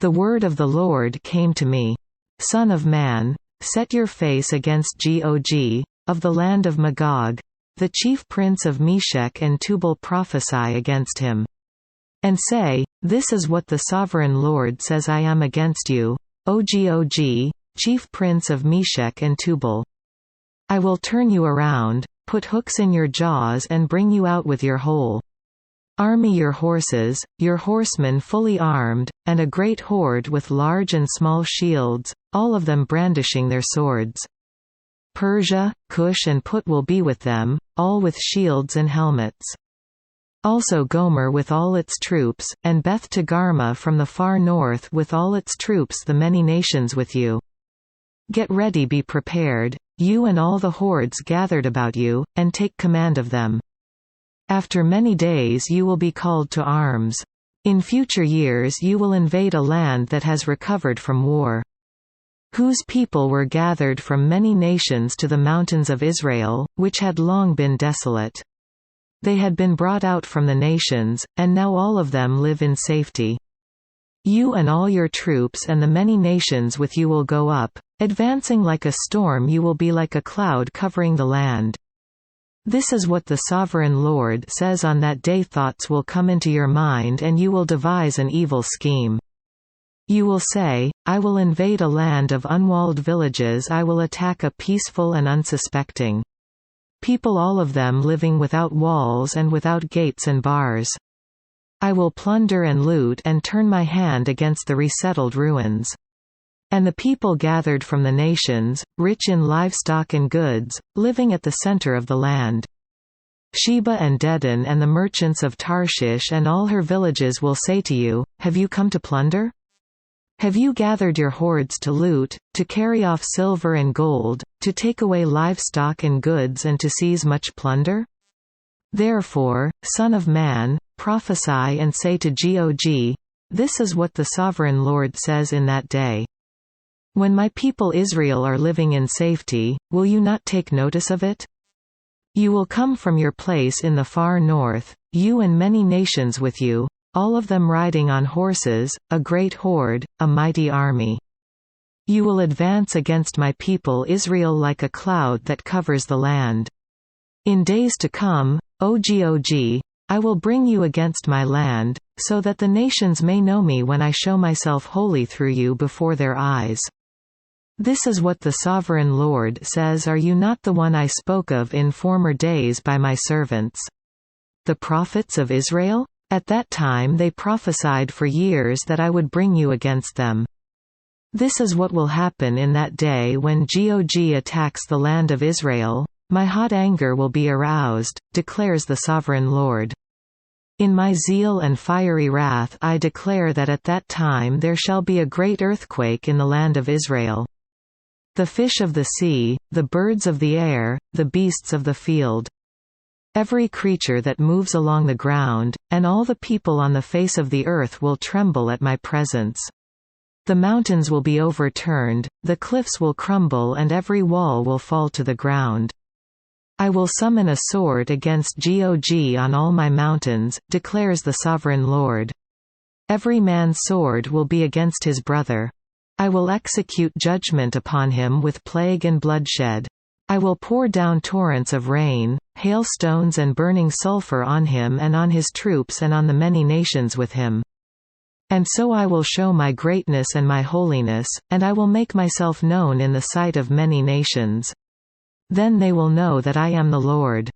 The word of the Lord came to me. Son of man, set your face against Gog, of the land of Magog, the chief prince of Meshech and Tubal. Prophesy against him. And say, This is what the sovereign Lord says: I am against you, O Gog, chief prince of Meshech and Tubal. I will turn you around, put hooks in your jaws and bring you out with your whole army, your horses, your horsemen fully armed, and a great horde with large and small shields, all of them brandishing their swords. Persia, Cush and Put will be with them, all with shields and helmets. Also Gomer with all its troops, and Beth Togarmah from the far north with all its troops, the many nations with you. Get ready, be prepared, you and all the hordes gathered about you, and take command of them. After many days you will be called to arms. In future years you will invade a land that has recovered from war, whose people were gathered from many nations to the mountains of Israel, which had long been desolate. They had been brought out from the nations, and now all of them live in safety. You and all your troops and the many nations with you will go up, advancing like a storm. You will be like a cloud covering the land. This is what the sovereign Lord says: on that day thoughts will come into your mind and you will devise an evil scheme. You will say, I will invade a land of unwalled villages, I will attack a peaceful and unsuspecting people, all of them living without walls and without gates and bars. I will plunder and loot and turn my hand against the resettled ruins. And the people gathered from the nations, rich in livestock and goods, living at the center of the land. Sheba and Dedan and the merchants of Tarshish and all her villages will say to you, Have you come to plunder? Have you gathered your hordes to loot, to carry off silver and gold, to take away livestock and goods and to seize much plunder? Therefore, Son of man, prophesy and say to Gog, This is what the sovereign Lord says in that day. When my people Israel are living in safety, will you not take notice of it? You will come from your place in the far north, you and many nations with you, all of them riding on horses, a great horde, a mighty army. You will advance against my people Israel like a cloud that covers the land. In days to come, O Gog, I will bring you against my land, so that the nations may know me when I show myself holy through you before their eyes. This is what the sovereign Lord says: Are you not the one I spoke of in former days by my servants, the prophets of Israel? At that time they prophesied for years that I would bring you against them. This is what will happen in that day when Gog attacks the land of Israel. My hot anger will be aroused, declares the sovereign Lord. In my zeal and fiery wrath I declare that at that time there shall be a great earthquake in the land of Israel. The fish of the sea, the birds of the air, the beasts of the field, every creature that moves along the ground, and all the people on the face of the earth will tremble at my presence. The mountains will be overturned, the cliffs will crumble and every wall will fall to the ground. I will summon a sword against Gog on all my mountains, declares the sovereign Lord. Every man's sword will be against his brother. I will execute judgment upon him with plague and bloodshed. I will pour down torrents of rain, hailstones and burning sulfur on him and on his troops and on the many nations with him. And so I will show my greatness and my holiness, and I will make myself known in the sight of many nations. Then they will know that I am the Lord.